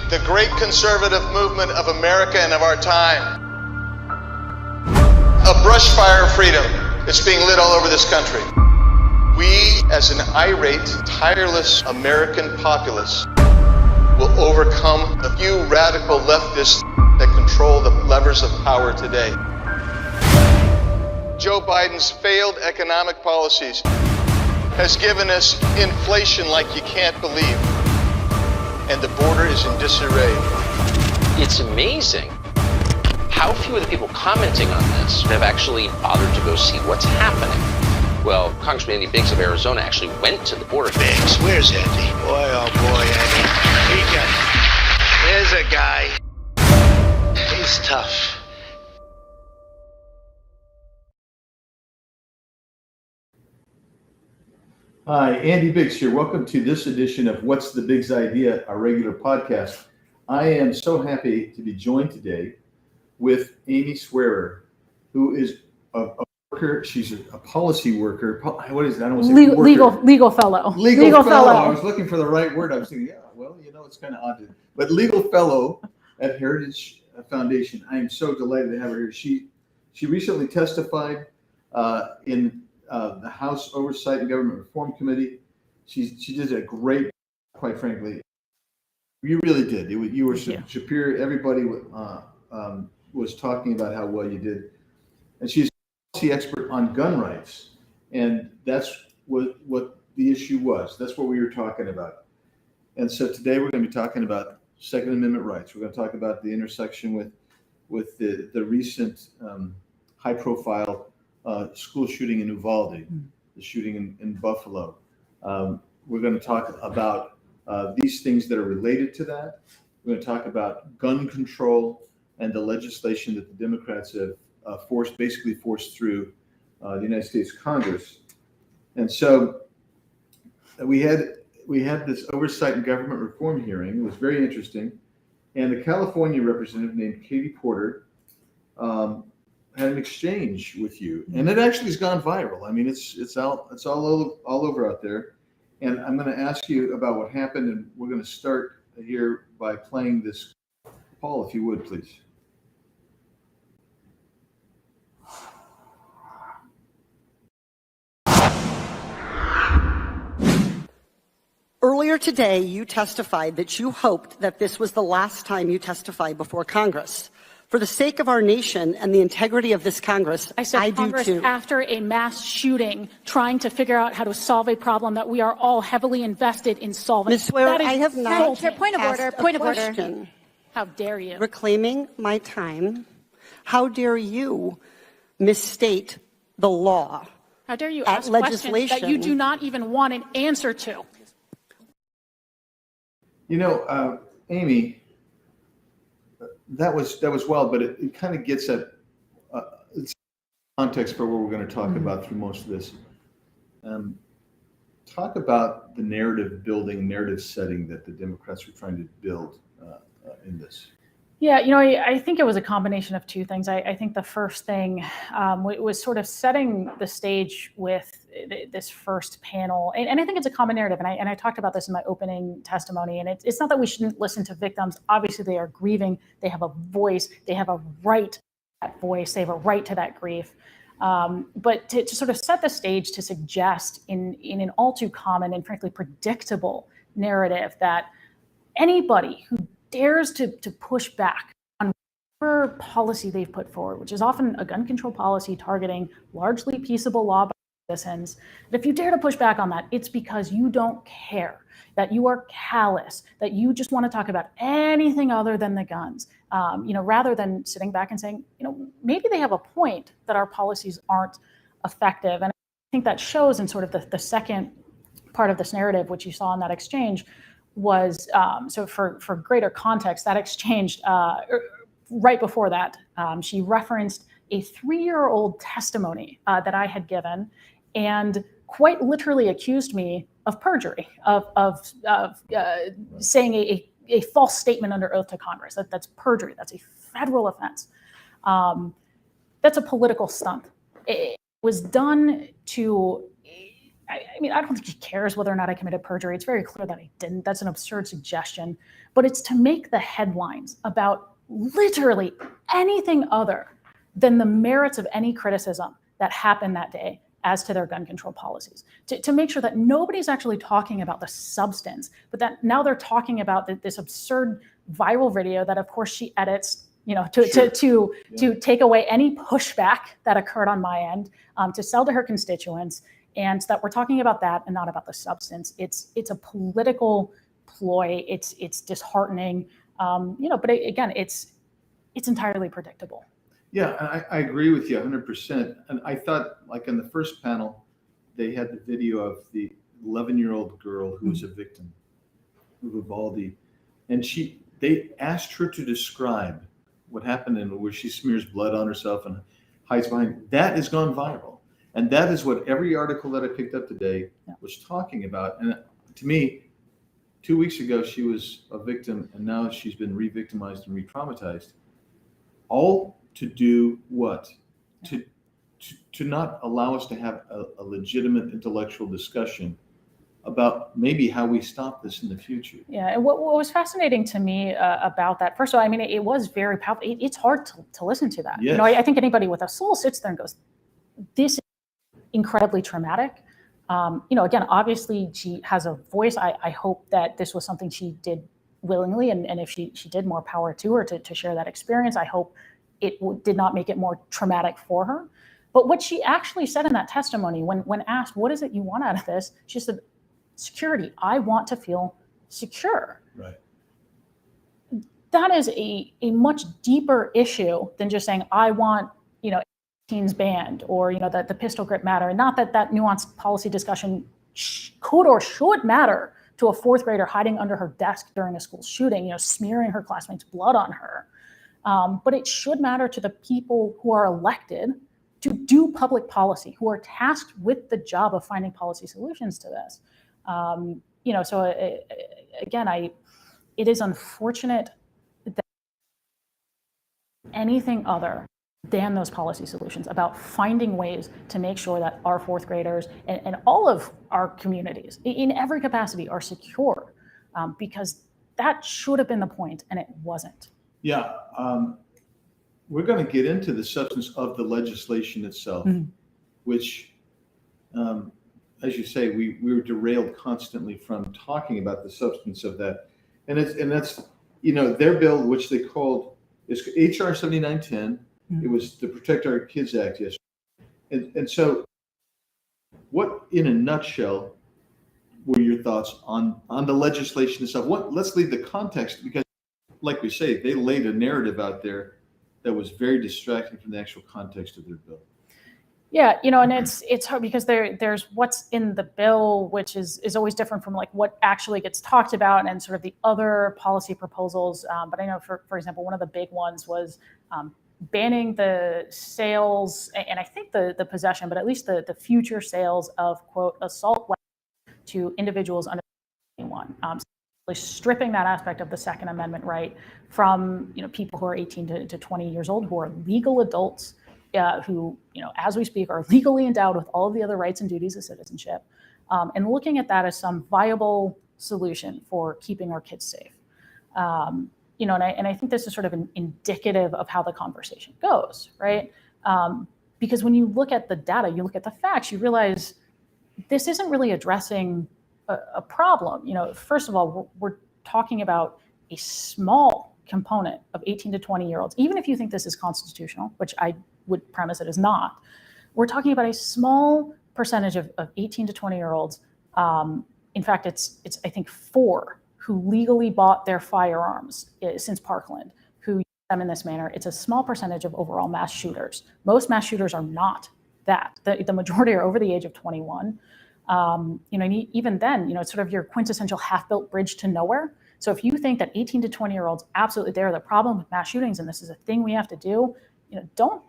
the great conservative movement of America and of our time. A brush fire of freedom that's being lit all over this country. We, as an irate, tireless American populace, will overcome the few radical leftists that control the levers of power today. Joe Biden's failed economic policies has given us inflation like you can't believe, and the border is in disarray. It's amazing how few of the people commenting on this have actually bothered to go see what's happening. Well, Congressman Andy Biggs of Arizona actually went to the border. Biggs, where's Andy? Boy, oh boy, Andy. There's a guy. He's tough. Hi, Andy Biggs here. Welcome to this edition of What's the Biggs Idea, our regular podcast. I am so happy to be joined today with Amy Swearer, who is a worker. She's a policy worker. What is that? I don't want to say legal fellow. Legal fellow. I was looking for the right word. I was thinking, yeah, well, it's kind of odd. But legal fellow at Heritage Foundation. I am so delighted to have her here. She recently testified in the House Oversight and Government Reform Committee. She did a great, quite frankly. You really did. You were superior. Everybody was talking about how well you did. And she's a policy expert on gun rights. And that's what the issue was. That's what we were talking about. And so today we're going to be talking about Second Amendment rights. We're going to talk about the intersection with the recent high-profile school shooting in Uvalde, the shooting in Buffalo. We're going to talk about these things that are related to that. We're going to talk about gun control and the legislation that the Democrats have forced through the United States Congress. And so we had this oversight and government reform hearing. It was very interesting. And the California representative named Katie Porter had an exchange with you, and it actually has gone viral. I mean, it's all over out there. And I'm going to ask you about what happened, and we're going to start here by playing this. Paul, if you would, please. Earlier today, you testified that you hoped that this was the last time you testified before Congress. For the sake of our nation and the integrity of this Congress, I said Congress, do too. After a mass shooting, trying to figure out how to solve a problem that we are all heavily invested in solving. Ms. Swearer, I have not point of order. Point of order. How dare you? Reclaiming my time. How dare you misstate the law? How dare you at ask legislation questions that you do not even want an answer to? Amy, that was wild, but it kind of gets at context for what we're going to talk about through most of this. Talk about the narrative setting that the Democrats were trying to build in this. Yeah, I think it was a combination of two things. I think the first thing was sort of setting the stage with this first panel. And I think it's a common narrative. And I talked about this in my opening testimony. And it's not that we shouldn't listen to victims. Obviously, they are grieving. They have a voice. They have a right to that voice. They have a right to that grief. But to sort of set the stage to suggest in an all too common and frankly predictable narrative that anybody who dares to push back on whatever policy they've put forward, which is often a gun control policy targeting largely peaceable law-abiding citizens, that if you dare to push back on that, it's because you don't care, that you are callous, that you just want to talk about anything other than the guns, rather than sitting back and saying, maybe they have a point that our policies aren't effective. And I think that shows in sort of the second part of this narrative, which you saw in that exchange, was so for greater context, that exchange right before that, she referenced a 3-year-old testimony that I had given, and quite literally accused me of perjury, of saying a false statement under oath to Congress. That's perjury. That's a federal offense. That's a political stunt. It was done to I mean, I don't think he cares whether or not I committed perjury. It's very clear that I didn't. That's an absurd suggestion. But it's to make the headlines about literally anything other than the merits of any criticism that happened that day as to their gun control policies, to make sure that nobody's actually talking about the substance, but that now they're talking about this absurd viral video that, of course, she edits, to take away any pushback that occurred on my end, to sell to her constituents, and that we're talking about that and not about the substance. It's a political ploy. It's disheartening, But again, it's entirely predictable. Yeah, I agree with you 100%. And I thought, like in the first panel, they had the video of the 11-year-old girl who was a victim of Uvalde, and they asked her to describe what happened and where she smears blood on herself and hides behind. That has gone viral, and that is what every article that I picked up today was talking about. And to me, 2 weeks ago she was a victim, and now she's been re-victimized and re-traumatized. All to do what? To not allow us to have a legitimate intellectual discussion about maybe how we stop this in the future. Yeah, and what was fascinating to me about that, first of all, I mean, it was very powerful. It's hard to listen to that. Yes. I think anybody with a soul sits there and goes, this is incredibly traumatic. Again, obviously she has a voice. I hope that this was something she did willingly, and if she did, more power to her to share that experience. I hope it did not make it more traumatic for her. But what she actually said in that testimony, when asked, what is it you want out of this? She said, security. I want to feel secure. Right. That is a much deeper issue than just saying, I want, teens banned, or, that the pistol grip matter. And not that nuanced policy discussion could or should matter to a fourth grader hiding under her desk during a school shooting, smearing her classmates' blood on her. But it should matter to the people who are elected to do public policy, who are tasked with the job of finding policy solutions to this. It is unfortunate that anything other than those policy solutions about finding ways to make sure that our fourth graders and all of our communities in every capacity are secure, because that should have been the point, and it wasn't. Yeah, we're going to get into the substance of the legislation itself, which, as you say, we were derailed constantly from talking about the substance of that, and that's their bill, which they called is HR 7910. It was the Protect Our Kids Act yesterday, and so, what, in a nutshell, were your thoughts on the legislation itself? Let's leave the context, because, like we say, they laid a narrative out there that was very distracting from the actual context of their bill. Yeah, and it's hard because there's what's in the bill, which is always different from like what actually gets talked about and sort of the other policy proposals. But I know, for example, one of the big ones was banning the sales, and I think the possession, but at least the future sales of, quote, assault weapons to individuals under 21. Stripping that aspect of the Second Amendment right from people who are 18 to 20 years old, who are legal adults, who as we speak are legally endowed with all of the other rights and duties of citizenship, and looking at that as some viable solution for keeping our kids safe. And I think this is sort of indicative of how the conversation goes, right? Because when you look at the data, you look at the facts, you realize this isn't really addressing a problem. First of all, we're talking about a small component of 18 to 20-year-olds. Even if you think this is constitutional, which I would premise it is not, we're talking about a small percentage of 18 to 20-year-olds. In fact, it's I think 4 who legally bought their firearms since Parkland, who use them in this manner. It's a small percentage of overall mass shooters. Most mass shooters are not that. The majority are over the age of 21. And even then, it's sort of your quintessential half-built bridge to nowhere. So if you think that 18 to 20-year-olds, absolutely, they're the problem with mass shootings, and this is a thing we have to do,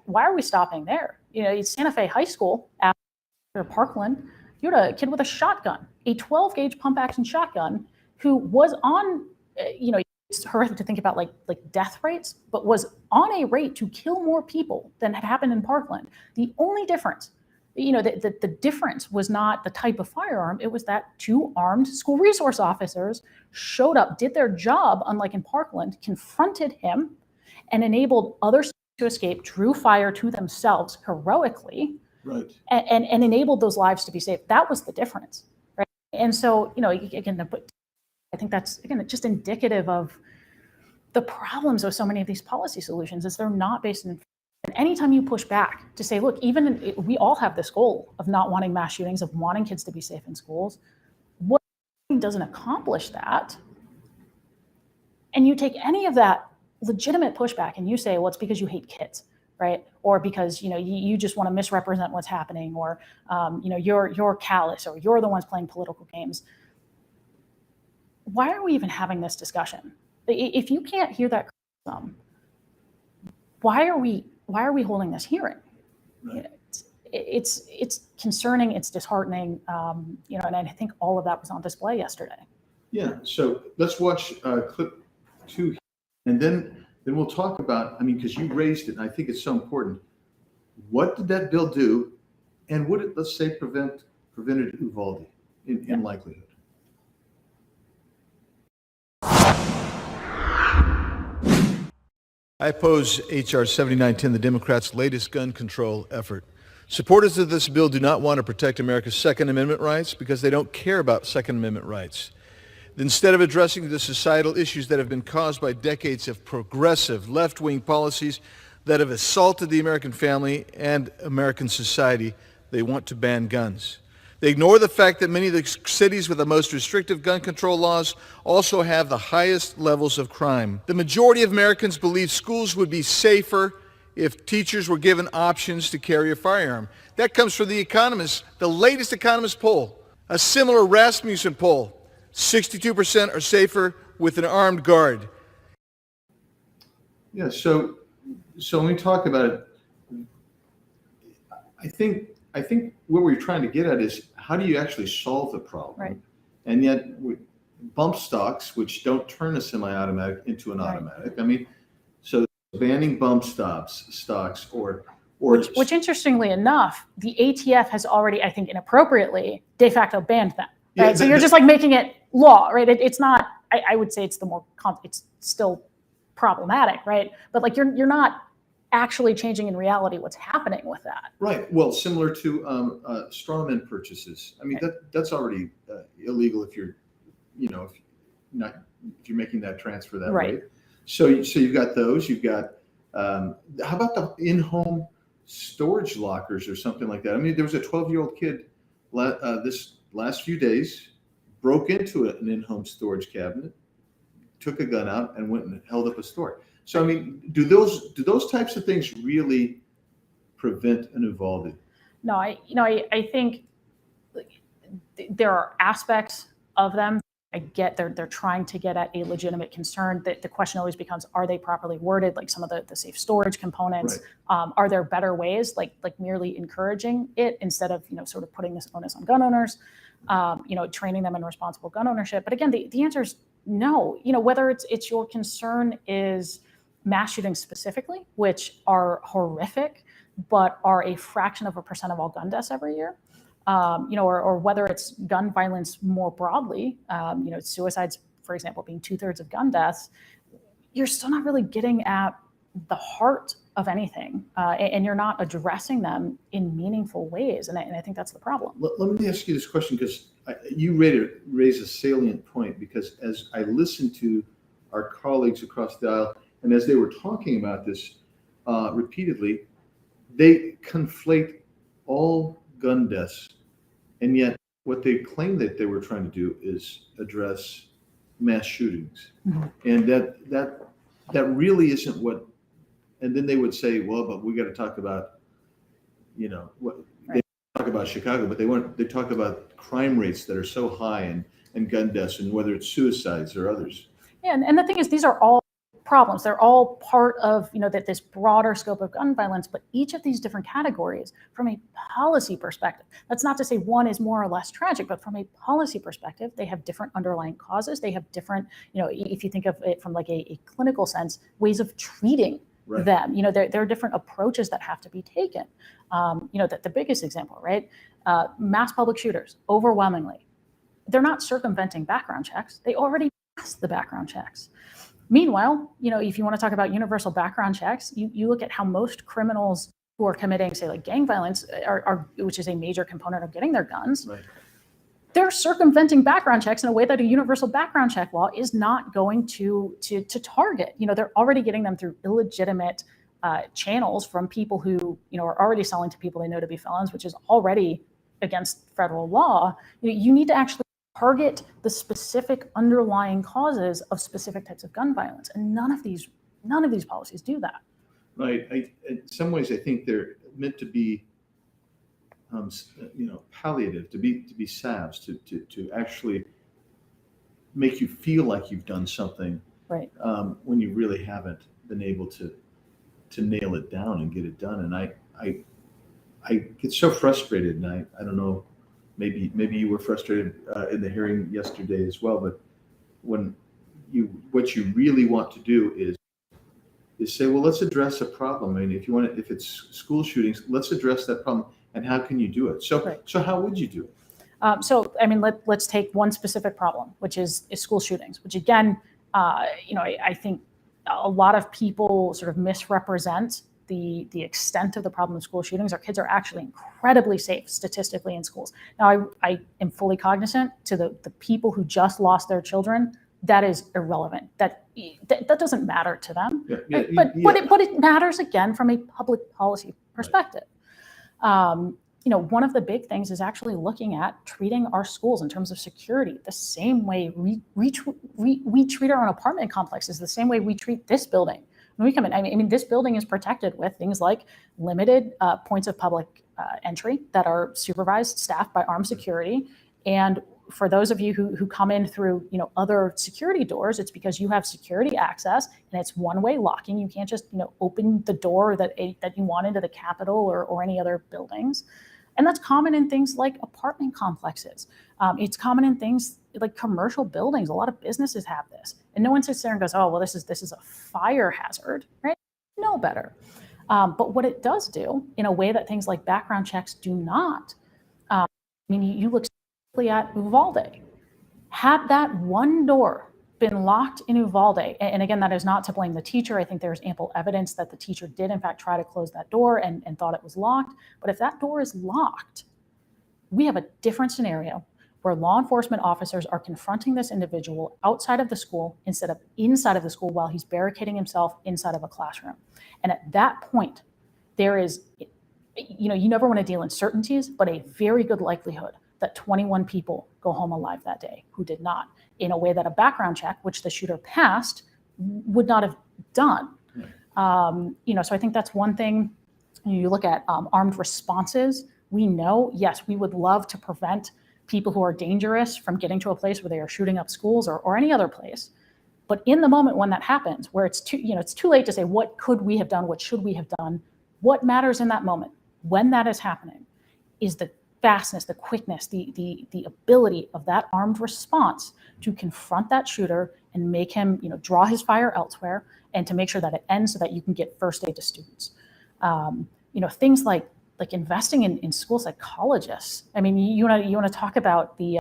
why are we stopping there? Santa Fe High School after Parkland, you had a kid with a shotgun, a 12-gauge pump-action shotgun, who was on, it's horrific to think about like death rates, but was on a rate to kill more people than had happened in Parkland. The only difference The difference was not the type of firearm. It was that 2 armed school resource officers showed up, did their job, unlike in Parkland, confronted him and enabled others to escape, drew fire to themselves heroically, Right. and enabled those lives to be saved. That was the difference, right? And so, again, I think that's, again, just indicative of the problems with so many of these policy solutions is they're not based in. And anytime you push back to say, look, we all have this goal of not wanting mass shootings, of wanting kids to be safe in schools, what doesn't accomplish that, and you take any of that legitimate pushback and you say, well, it's because you hate kids, right? Or because you just want to misrepresent what's happening, or you're callous, or you're the ones playing political games. Why are we even having this discussion? If you can't hear that criticism, why are we holding this hearing? Right. It's concerning, it's disheartening, and I think all of that was on display yesterday. Yeah. So let's watch clip 2, and then we'll talk about. Because you raised it, and I think it's so important. What did that bill do, and would it, let's say, prevented Uvalde in likelihood? I oppose H.R. 7910, the Democrats' latest gun control effort. Supporters of this bill do not want to protect America's Second Amendment rights because they don't care about Second Amendment rights. Instead of addressing the societal issues that have been caused by decades of progressive left-wing policies that have assaulted the American family and American society, they want to ban guns. They ignore the fact that many of the cities with the most restrictive gun control laws also have the highest levels of crime. The majority of Americans believe schools would be safer if teachers were given options to carry a firearm. That comes from The Economist, the latest Economist poll. A similar Rasmussen poll, 62% are safer with an armed guard. Yeah, so when we talk about it, I think what we're trying to get at is how do you actually solve the problem? Right. And yet bump stocks, which don't turn a semi-automatic into an automatic. So banning bump stocks or which interestingly enough, the ATF has already, I think, inappropriately de facto banned them. Right. Yeah, So you're just like making it law, right? It's not. I would say it's it's still problematic, right? But like you're not actually changing in reality what's happening with that. Right. Well, similar to strawman purchases. That's already illegal if you're making that transfer that way. So you've got those. You've got how about the in-home storage lockers or something like that? There was a 12-year-old kid this last few days broke into an in-home storage cabinet, took a gun out, and went and held up a store. So do those types of things really prevent an Uvalde? No, I think there are aspects of them. I get they're trying to get at a legitimate concern. The question always becomes: are they properly worded? Like some of the safe storage components. Right. Are there better ways, like merely encouraging it instead of sort of putting this onus on gun owners? Training them in responsible gun ownership. But again, the answer is no. Whether it's your concern is mass shootings specifically, which are horrific, but are a fraction of a percent of all gun deaths every year, or whether it's gun violence more broadly, suicides, for example, being 2/3 of gun deaths, you're still not really getting at the heart of anything, and you're not addressing them in meaningful ways. And I think that's the problem. Let me ask you this question, because you raise a salient point, because as I listened to our colleagues across the aisle, and as they were talking about this repeatedly, they conflate all gun deaths, and yet what they claim that they were trying to do is address mass shootings. Mm-hmm. And that really isn't what. And then they would say, well, but we got to talk about, what they talk about Chicago, but they talk about crime rates that are so high and gun deaths, and whether it's suicides or others. Yeah, and the thing is, these are all problems. They're all part of this broader scope of gun violence, but each of these different categories from a policy perspective, that's not to say one is more or less tragic, but from a policy perspective, they have different underlying causes. They have different, if you think of it from like a clinical sense, ways of treating Right. them. There are different approaches that have to be taken. The biggest example, right? Mass public shooters, overwhelmingly, they're not circumventing background checks. They already passed the background checks. Meanwhile, if you want to talk about universal background checks, you look at how most criminals who are committing, say, like gang violence, which is a major component of getting their guns, Right. they're circumventing background checks in a way that a universal background check law is not going to target. They're already getting them through illegitimate channels from people who are already selling to people they know to be felons, which is already against federal law. You need to actually target the specific underlying causes of specific types of gun violence, and none of these policies do that. Right. In some ways, I think they're meant to be, palliative, to be salves, to actually make you feel like you've done something, Right. When you really haven't been able to nail it down and get it done. And I get so frustrated, and I don't know, maybe you were frustrated in the hearing yesterday as well, but what you really want to do is say, well, let's address a problem. I mean, if it's school shootings, let's address that problem. And how can you do it? So, Right. So how would you do it? Let's take one specific problem, which is school shootings, which again, I think a lot of people sort of misrepresent the extent of the problem of school shootings. Our kids are actually incredibly safe statistically in schools. Now, I am fully cognizant to the people who just lost their children. That is irrelevant. That doesn't matter to them. Yeah, Right? But it matters again from a public policy perspective. One of the big things is actually looking at treating our schools in terms of security the same way we treat our own apartment complexes, the same way we treat this building. When we come in, I mean, this building is protected with things like limited points of public entry that are supervised, staffed by armed security. And for those of you who come in through other security doors, it's because you have security access, and it's one-way locking. You can't just open the door that you want into the Capitol or any other buildings. And that's common in things like apartment complexes. It's common in things like commercial buildings. A lot of businesses have this, and no one sits there and goes, "Oh, well, this is a fire hazard," right? No better. But what it does do, in a way that things like background checks do not. You look at Uvalde. Had that one door been locked in Uvalde, and again, that is not to blame the teacher. I think there's ample evidence that the teacher did, in fact, try to close that door and thought it was locked. But if that door is locked, we have a different scenario where law enforcement officers are confronting this individual outside of the school instead of inside of the school while he's barricading himself inside of a classroom. And at that point, there is, you never want to deal in certainties, but a very good likelihood that 21 people go home alive that day who did not, in a way that a background check, which the shooter passed, would not have done. So I think that's one thing. You look at armed responses. We know, yes, we would love to prevent people who are dangerous from getting to a place where they are shooting up schools or any other place. But in the moment when that happens, where it's too late to say, what could we have done? What should we have done? What matters in that moment, when that is happening, is the fastness, the quickness, the ability of that armed response to confront that shooter and make him, draw his fire elsewhere, and to make sure that it ends so that you can get first aid to students. Things like investing in school psychologists. I mean, you want to talk about the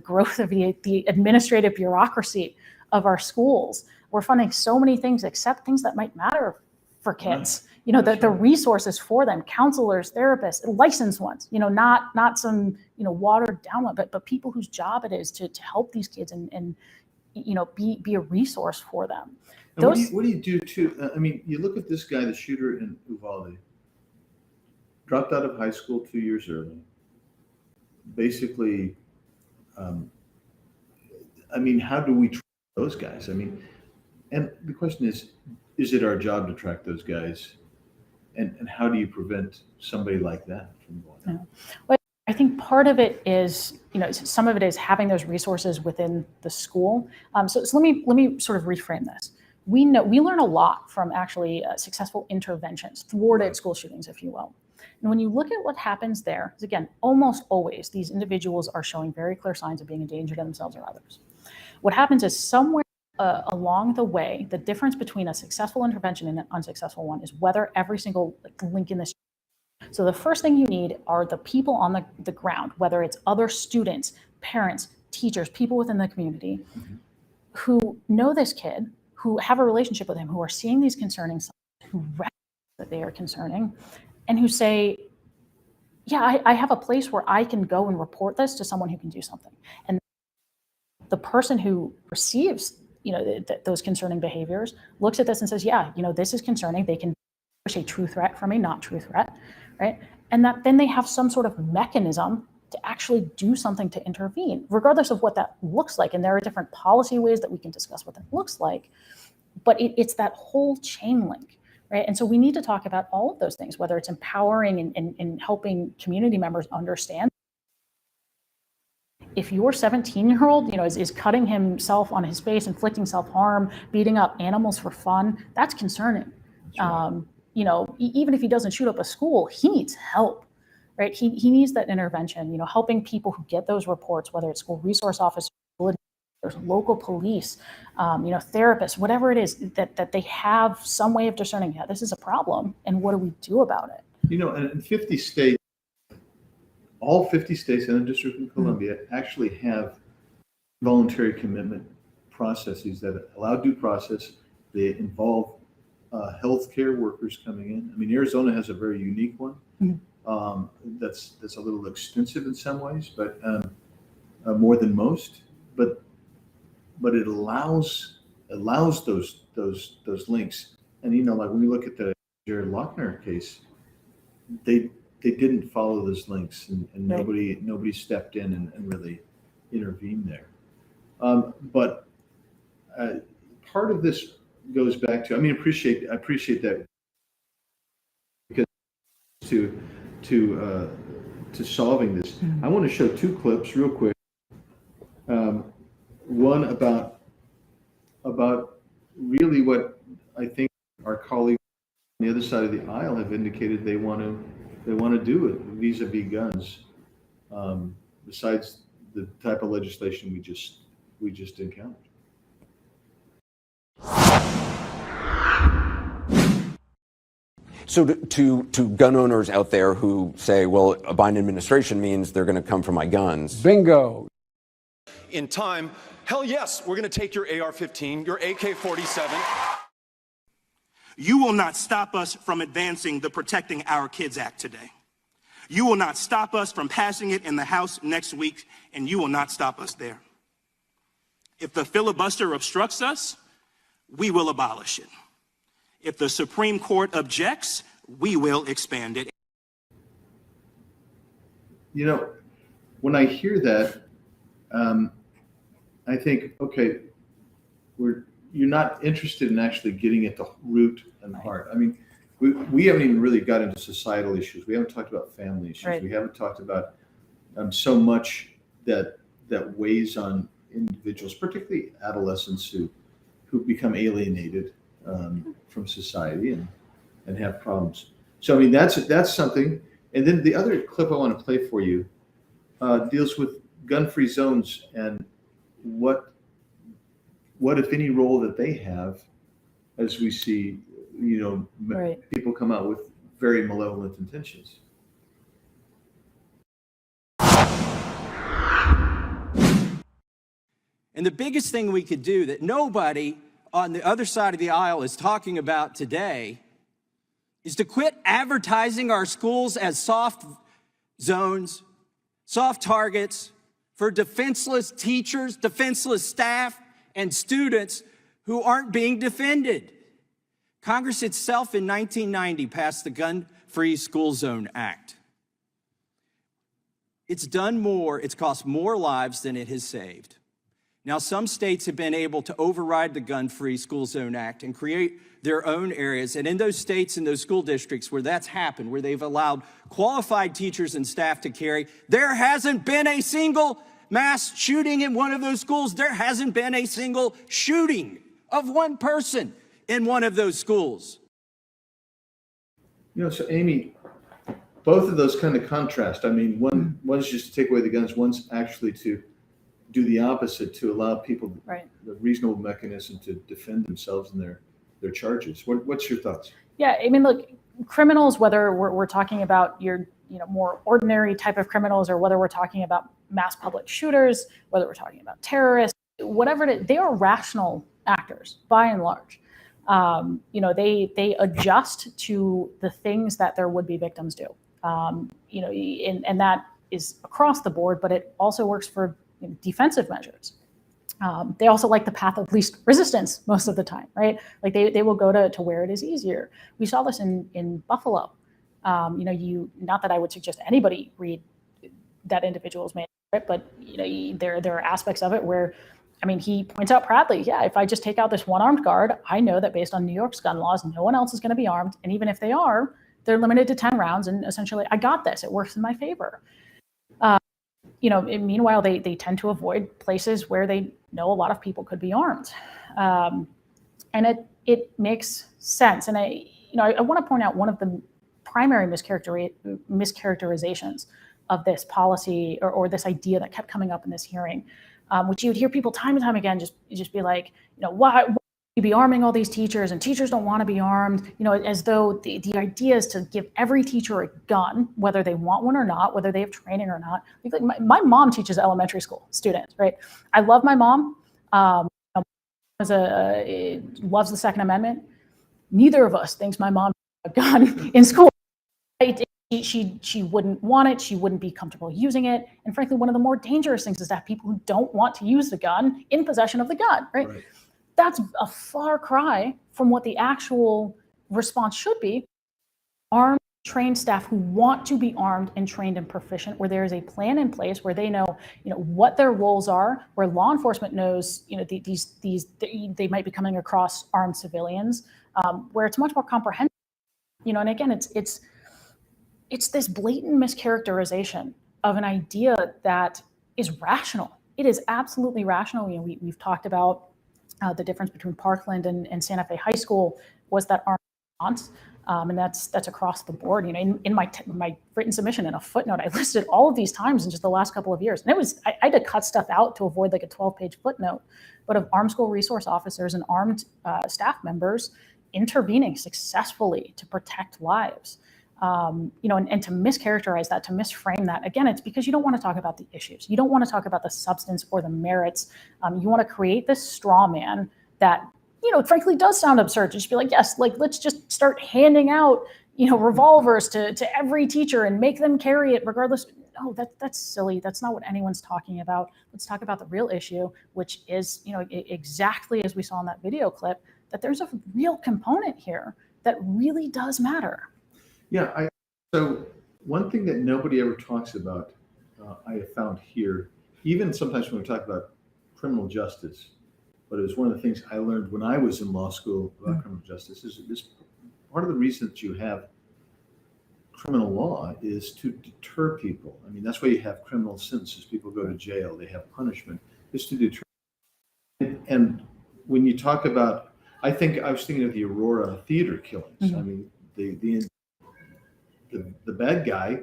growth of the administrative bureaucracy of our schools. We're funding so many things except things that might matter for kids. The resources for them, counselors, therapists, licensed ones, not some, watered down one, but people whose job it is to help these kids and be a resource for them. And what do you do too? You look at this guy, the shooter in Uvalde, dropped out of high school 2 years early. Basically, how do we track those guys? And the question is it our job to track those guys? And how do you prevent somebody like that from going on? Well, I think part of it is, some of it is having those resources within the school. So let me sort of reframe this. We learn a lot from actually successful interventions, thwarted school shootings, if you will. And when you look at what happens there, again, almost always these individuals are showing very clear signs of being a danger to themselves or others. What happens is somewhere along the way, the difference between a successful intervention and an unsuccessful one is whether every single link in this. So the first thing you need are the people on the ground, whether it's other students, parents, teachers, people within the community who know this kid, who have a relationship with him, who are seeing these concerning signs, who recognize that they are concerning, and who say, yeah, I have a place where I can go and report this to someone who can do something. And the person who receives, those concerning behaviors looks at this and says, yeah, this is concerning. They can distinguish a true threat from a not true threat, right? And that then they have some sort of mechanism to actually do something to intervene, regardless of what that looks like. And there are different policy ways that we can discuss what that looks like, but it's that whole chain link, right? And so we need to talk about all of those things, whether it's empowering and helping community members understand. If your 17-year-old, is cutting himself on his face, inflicting self-harm, beating up animals for fun, that's concerning. That's right. Even if he doesn't shoot up a school, he needs help, right? He needs that intervention, helping people who get those reports, whether it's school resource officers, local police, therapists, whatever it is, that they have some way of discerning, yeah, this is a problem, and what do we do about it? And in 50 states, all 50 states and the District of Columbia actually have voluntary commitment processes that allow due process. They involve healthcare workers coming in. I mean, Arizona has a very unique one that's a little extensive in some ways, but more than most. But it allows those links. And like when we look at the Jared Lochner case, they didn't follow those links, and nobody stepped in and really intervened there. But part of this goes back to, I appreciate that, because to solving this. I want to show two clips real quick. One about really what I think our colleagues on the other side of the aisle have indicated they want to do it vis-a-vis guns, besides the type of legislation we just encountered. So to gun owners out there who say, well, a Biden administration means they're going to come for my guns. Bingo. In time, hell yes, we're going to take your AR-15, your AK-47. You will not stop us from advancing the Protecting Our Kids Act today. You will not stop us from passing it in the House next week, and you will not stop us there. If the filibuster obstructs us, we will abolish it. If the Supreme Court objects, we will expand it. When I hear that, I think, okay, you're not interested in actually getting at the root and the heart. I mean, we haven't even really got into societal issues. We haven't talked about family issues. Right. We haven't talked about so much that weighs on individuals, particularly adolescents who become alienated from society and have problems. So I mean, that's something. And then the other clip I want to play for you deals with gun-free zones and what if any role that they have, as we see, right, people come out with very malevolent intentions. And the biggest thing we could do that nobody on the other side of the aisle is talking about today is to quit advertising our schools as soft zones, soft targets for defenseless teachers, defenseless staff, and students who aren't being defended. Congress itself in 1990 passed the Gun-Free School Zone Act. It's done more, it's cost more lives than it has saved. Now, some states have been able to override the Gun-Free School Zone Act and create their own areas. And in those states and those school districts where that's happened, where they've allowed qualified teachers and staff to carry, there hasn't been a single mass shooting in one of those schools. There hasn't been a single shooting of one person in one of those schools. So Amy, both of those kind of contrast. I mean, one's just to take away the guns, one's actually to do the opposite to allow people Right. the reasonable mechanism to defend themselves and their charges. What's your thoughts? Yeah, I mean, look, criminals, whether we're talking about your more ordinary type of criminals, or whether we're talking about mass public shooters, whether we're talking about terrorists, whatever it is, they are rational actors by and large. They adjust to the things that their would-be victims do. And that is across the board, but it also works for defensive measures. They also like the path of least resistance most of the time, right? Like they will go to where it is easier. We saw this in Buffalo. Not that I would suggest anybody read that individual's manuscript, but there are aspects of it where, I mean, he points out proudly, yeah, if I just take out this one armed guard, I know that based on New York's gun laws, no one else is going to be armed, and even if they are, they're limited to 10 rounds, and essentially, I got this. It works in my favor. Meanwhile, they tend to avoid places where they know a lot of people could be armed, and it makes sense. And I want to point out one of the primary mischaracterizations of this policy or this idea that kept coming up in this hearing, which you would hear people time and time again just be like, why you be arming all these teachers, and teachers don't want to be armed, as though the idea is to give every teacher a gun, whether they want one or not, whether they have training or not. Like my mom teaches elementary school students, right? I love my mom. Loves the Second Amendment. Neither of us thinks my mom had a gun in school. Right? She wouldn't want it. She wouldn't be comfortable using it. And frankly, one of the more dangerous things is to have people who don't want to use the gun in possession of the gun, right? That's a far cry from what the actual response should be. Armed, trained staff who want to be armed and trained and proficient, where there is a plan in place, where they know, what their roles are, where law enforcement knows, they might be coming across armed civilians, where it's much more comprehensive. And again, it's this blatant mischaracterization of an idea that is rational. It is absolutely rational. We've talked about the difference between Parkland and Santa Fe High School was that armed response, and that's across the board. In my written submission, in a footnote, I listed all of these times in just the last couple of years, and I had to cut stuff out to avoid like a 12-page footnote, but of armed school resource officers and armed staff members intervening successfully to protect lives. And to mischaracterize that, to misframe that, again, it's because you don't want to talk about the issues. You don't want to talk about the substance or the merits. You want to create this straw man that, frankly does sound absurd. Just be like, yes, like let's just start handing out, revolvers to every teacher and make them carry it regardless. No, that's silly. That's not what anyone's talking about. Let's talk about the real issue, which is, exactly as we saw in that video clip, that there's a real component here that really does matter. Yeah, so one thing that nobody ever talks about, I have found here, even sometimes when we talk about criminal justice, but it was one of the things I learned when I was in law school about criminal justice, is this part of the reason that you have criminal law is to deter people. I mean, that's why you have criminal sentences. People go to jail, they have punishment, is to deter. And when you talk about, I was thinking of the Aurora theater killings. I mean, the bad guy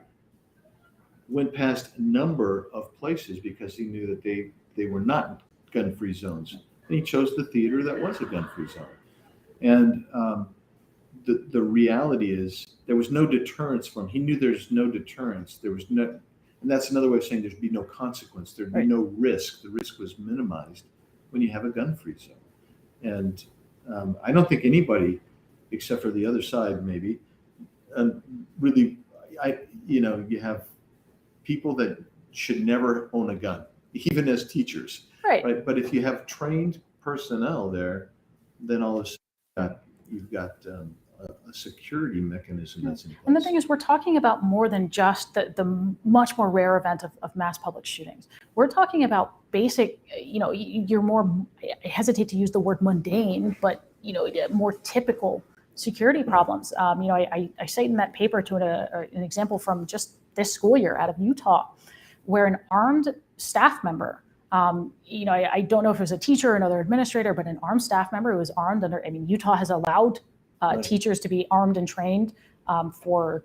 went past a number of places because he knew that they were not gun-free zones. And he chose the theater that was a gun-free zone. And the reality is there was no deterrence from him. He knew there's no deterrence. There was no, and that's another way of saying there'd be no consequence. There'd be no risk. The risk was minimized when you have a gun-free zone. And I don't think anybody, except for the other side maybe, really, you have people that should never own a gun, even as teachers, right? But if you have trained personnel there, then all of a sudden you've got a security mechanism that's in place. And the thing is, we're talking about more than just the much more rare event of mass public shootings. We're talking about basic, you're more, I hesitate to use the word mundane, but more typical security problems. I cite in that paper to an example from just this school year out of Utah, where an armed staff member, I don't know if it was a teacher or another administrator, but an armed staff member who was armed under, Utah has allowed teachers to be armed and trained for,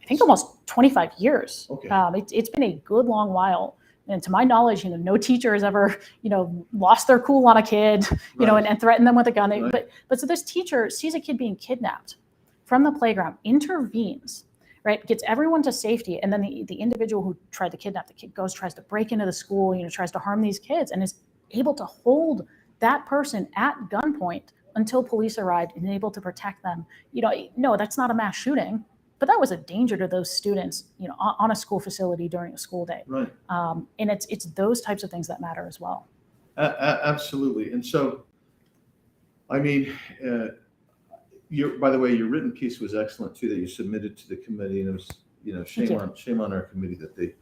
I think, almost 25 years. Okay. It's been a good long while And to my knowledge, no teacher has ever, lost their cool on a kid, and threatened them with a gun. Right. But so this teacher sees a kid being kidnapped from the playground, intervenes, right, gets everyone to safety, and then the individual who tried to kidnap the kid tries to break into the school, tries to harm these kids, and is able to hold that person at gunpoint until police arrived and able to protect them. No, that's not a mass shooting, but that was a danger to those students, on a school facility during a school day. Right. And it's those types of things that matter as well. Absolutely. And so, I mean, by the way, your written piece was excellent too, that you submitted to the committee, and it was, shame on our committee that they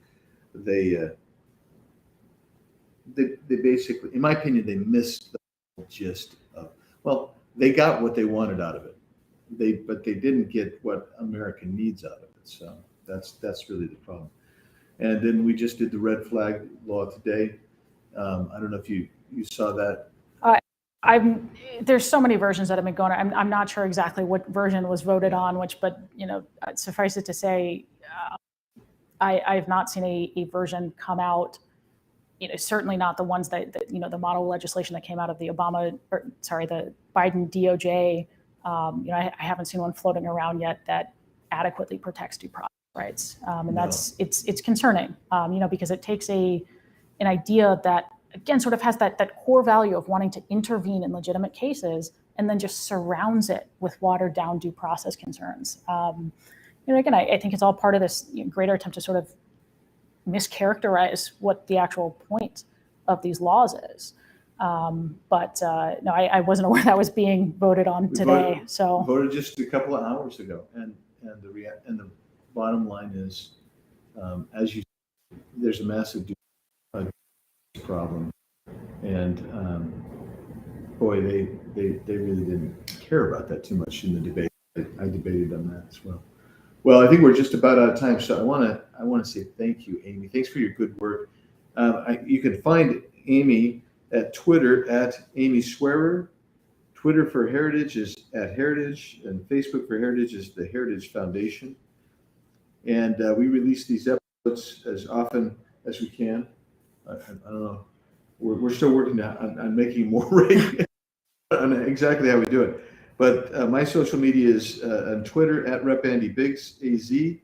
basically, in my opinion, they missed the whole gist of, well, they got what they wanted out of it. But they didn't get what America needs out of it. So that's really the problem. And then we just did the red flag law today. I don't know if you saw that. There's so many versions that have been going on. I'm not sure exactly what version was voted on, but suffice it to say, I have not seen a version come out. Certainly not the ones that the model legislation that came out of the the Biden DOJ. I haven't seen one floating around yet that adequately protects due process rights, and it's concerning. Because it takes an idea that, again, sort of has that core value of wanting to intervene in legitimate cases, and then just surrounds it with watered down due process concerns. Again, I think it's all part of this greater attempt to sort of mischaracterize what the actual point of these laws is. No, I wasn't aware that was being voted on today. Voted just a couple of hours ago, and the bottom line is, there's a massive problem, and boy, they really didn't care about that too much in the debate. I debated on that as well. Well, I think we're just about out of time, so I want to say thank you, Amy. Thanks for your good work. You can find Amy at Twitter at Amy Swearer. Twitter for Heritage is at Heritage, and Facebook for Heritage is the Heritage Foundation. And we release these episodes as often as we can. I don't know. We're still working on making more regular on exactly how we do it. But my social media is on Twitter at Rep. Andy Biggs AZ. Instagram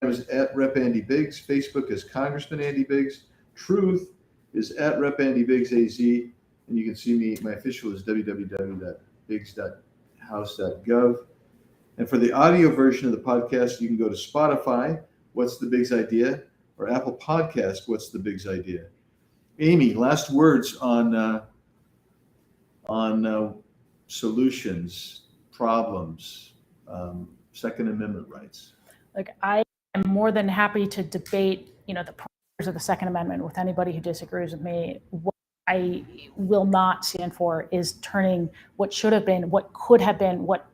is at Rep. Andy Biggs. Facebook is Congressman Andy Biggs. Truth is at Rep. Andy Biggs AZ. And you can see me. My official is www.biggs.house.gov. And for the audio version of the podcast, you can go to Spotify, What's the Biggs Idea, or Apple Podcast, What's the Biggs Idea. Amy, last words on solutions, problems, Second Amendment rights. Like, I am more than happy to debate, the parameters of the Second Amendment with anybody who disagrees with me. What I will not stand for is turning what should have been, what could have been, what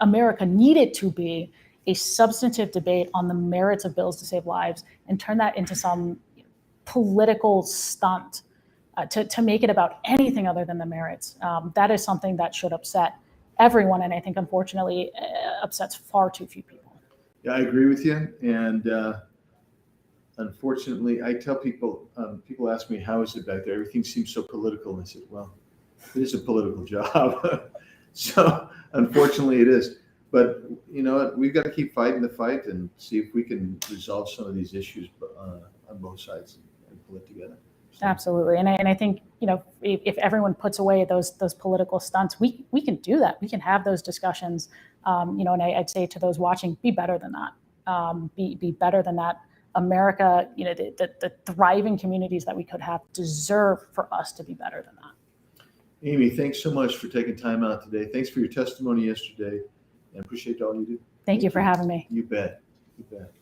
America needed to be a substantive debate on the merits of bills to save lives, and turn that into some political stunt to make it about anything other than the merits. That is something that should upset everyone, and I think, unfortunately, upsets far too few people. Yeah, I agree with you. And unfortunately, I tell people, people ask me, how is it back there? Everything seems so political. And I said, well, it is a political job. So unfortunately it is. But you know what? We've got to keep fighting the fight and see if we can resolve some of these issues on both sides and pull it together. So. Absolutely. And I think, if everyone puts away those political stunts, we can do that. We can have those discussions, and I'd say to those watching, be better than that. Be better than that. America, the thriving communities that we could have deserve for us to be better than that. Amy, thanks so much for taking time out today. Thanks for your testimony yesterday, and appreciate all you do. Thank you for having me. You bet. You bet.